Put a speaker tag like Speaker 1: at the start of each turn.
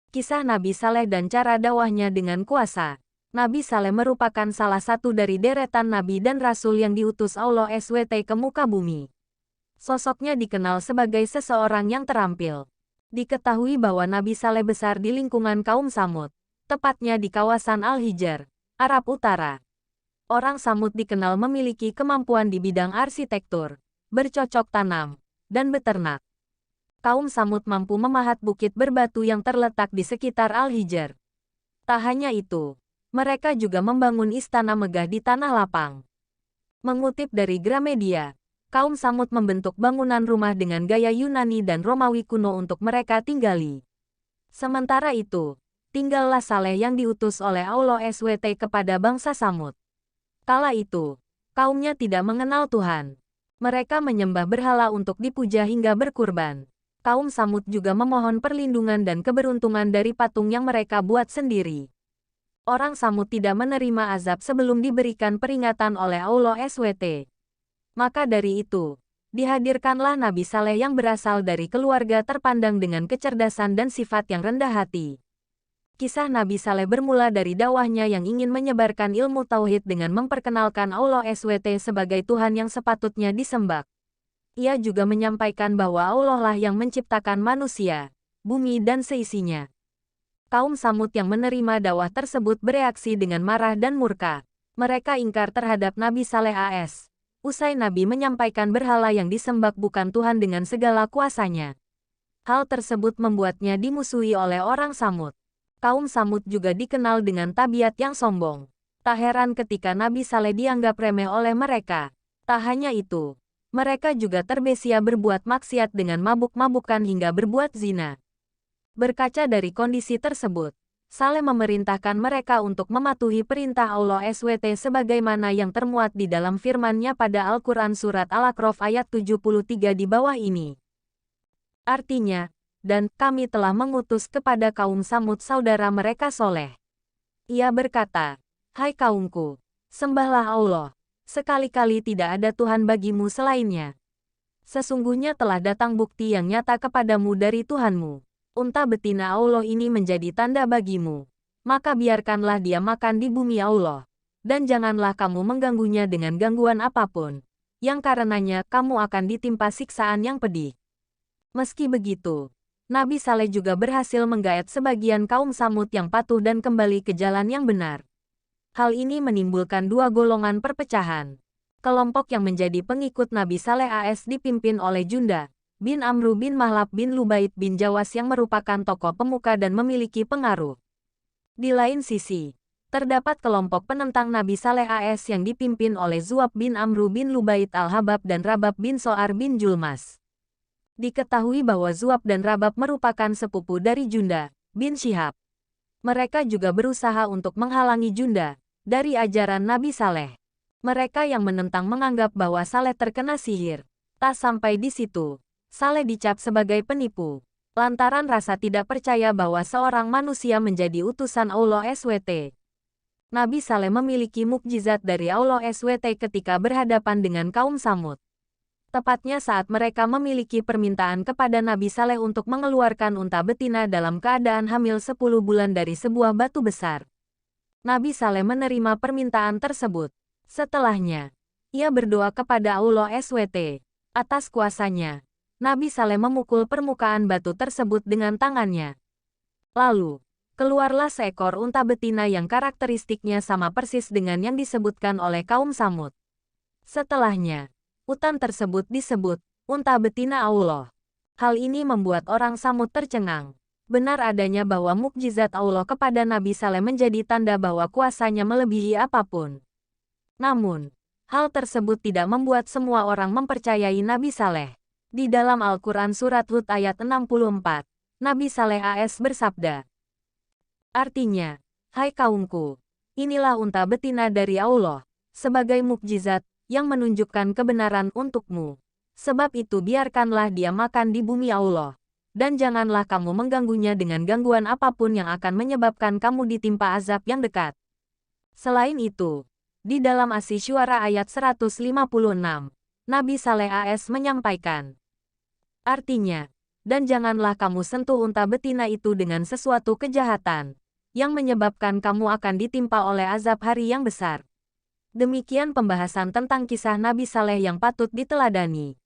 Speaker 1: Kisah Nabi Saleh dan cara dakwahnya dengan kuasa. Nabi Saleh merupakan salah satu dari deretan nabi dan rasul yang diutus Allah SWT ke muka bumi. Sosoknya dikenal sebagai seseorang yang terampil. Diketahui bahwa Nabi Saleh besar di lingkungan kaum Samud, tepatnya di kawasan Al-Hijr, Arab Utara. Orang Samud dikenal memiliki kemampuan di bidang arsitektur, bercocok tanam, dan beternak. Kaum Samud mampu memahat bukit berbatu yang terletak di sekitar Al-Hijr. Tak hanya itu, mereka juga membangun istana megah di tanah lapang. Mengutip dari Gramedia, kaum Samud membentuk bangunan rumah dengan gaya Yunani dan Romawi kuno untuk mereka tinggali. Sementara itu, tinggallah Saleh yang diutus oleh Allah SWT kepada bangsa Samud. Kala itu, kaumnya tidak mengenal Tuhan. Mereka menyembah berhala untuk dipuja hingga berkurban. Kaum Samud juga memohon perlindungan dan keberuntungan dari patung yang mereka buat sendiri. Orang Samud tidak menerima azab sebelum diberikan peringatan oleh Allah SWT. Maka dari itu, dihadirkanlah Nabi Saleh yang berasal dari keluarga terpandang dengan kecerdasan dan sifat yang rendah hati. Kisah Nabi Saleh bermula dari dakwahnya yang ingin menyebarkan ilmu tauhid dengan memperkenalkan Allah SWT sebagai Tuhan yang sepatutnya disembah. Ia juga menyampaikan bahwa Allah lah yang menciptakan manusia, bumi dan seisinya. Kaum Samud yang menerima dakwah tersebut bereaksi dengan marah dan murka. Mereka ingkar terhadap Nabi Saleh AS. Usai Nabi menyampaikan berhala yang disembah bukan Tuhan dengan segala kuasanya. Hal tersebut membuatnya dimusuhi oleh orang Samud. Kaum Samud juga dikenal dengan tabiat yang sombong. Tak heran ketika Nabi Saleh dianggap remeh oleh mereka. Tak hanya itu, mereka juga terbesia berbuat maksiat dengan mabuk-mabukan hingga berbuat zina. Berkaca dari kondisi tersebut, Saleh memerintahkan mereka untuk mematuhi perintah Allah SWT sebagaimana yang termuat di dalam firman-Nya pada Al-Quran Surat Al-A'raf ayat 73 di bawah ini. Artinya, dan kami telah mengutus kepada kaum Samud saudara mereka Soleh. Ia berkata, hai kaumku, sembahlah Allah. Sekali-kali tidak ada Tuhan bagimu selainnya. Sesungguhnya telah datang bukti yang nyata kepadamu dari Tuhanmu. Unta betina Allah ini menjadi tanda bagimu. Maka biarkanlah dia makan di bumi Allah. Dan janganlah kamu mengganggunya dengan gangguan apapun. Yang karenanya kamu akan ditimpa siksaan yang pedih. Meski begitu, Nabi Saleh juga berhasil menggaet sebagian kaum Samud yang patuh dan kembali ke jalan yang benar. Hal ini menimbulkan dua golongan perpecahan. Kelompok yang menjadi pengikut Nabi Saleh AS dipimpin oleh Junda bin Amru bin Mahlab bin Lubaid bin Jawas yang merupakan tokoh pemuka dan memiliki pengaruh. Di lain sisi, terdapat kelompok penentang Nabi Saleh AS yang dipimpin oleh Zu'ab bin Amru bin Lubaid al-Habab dan Rabab bin So'ar bin Julmas. Diketahui bahwa Zu'ab dan Rabab merupakan sepupu dari Junda bin Syihab. Mereka juga berusaha untuk menghalangi Junda dari ajaran Nabi Saleh. Mereka yang menentang menganggap bahwa Saleh terkena sihir. Tak sampai di situ, Saleh dicap sebagai penipu, lantaran rasa tidak percaya bahwa seorang manusia menjadi utusan Allah SWT. Nabi Saleh memiliki mukjizat dari Allah SWT ketika berhadapan dengan kaum Samud. Tepatnya saat mereka memiliki permintaan kepada Nabi Saleh untuk mengeluarkan unta betina dalam keadaan hamil 10 bulan dari sebuah batu besar. Nabi Saleh menerima permintaan tersebut. Setelahnya, ia berdoa kepada Allah SWT. Atas kuasanya, Nabi Saleh memukul permukaan batu tersebut dengan tangannya. Lalu, keluarlah seekor unta betina yang karakteristiknya sama persis dengan yang disebutkan oleh kaum Samud. Setelahnya, utan tersebut disebut unta betina Allah. Hal ini membuat orang Samud tercengang. Benar adanya bahwa mukjizat Allah kepada Nabi Saleh menjadi tanda bahwa kuasanya melebihi apapun. Namun, hal tersebut tidak membuat semua orang mempercayai Nabi Saleh. Di dalam Al-Quran Surat Hud ayat 64, Nabi Saleh AS bersabda, artinya, hai kaumku, inilah unta betina dari Allah, sebagai mukjizat yang menunjukkan kebenaran untukmu. Sebab itu biarkanlah dia makan di bumi Allah. Dan janganlah kamu mengganggunya dengan gangguan apapun yang akan menyebabkan kamu ditimpa azab yang dekat. Selain itu, di dalam Asy-Syu'ara ayat 156, Nabi Saleh AS menyampaikan, artinya, Dan janganlah kamu sentuh unta betina itu dengan sesuatu kejahatan, yang menyebabkan kamu akan ditimpa oleh azab hari yang besar. Demikian pembahasan tentang kisah Nabi Saleh yang patut diteladani.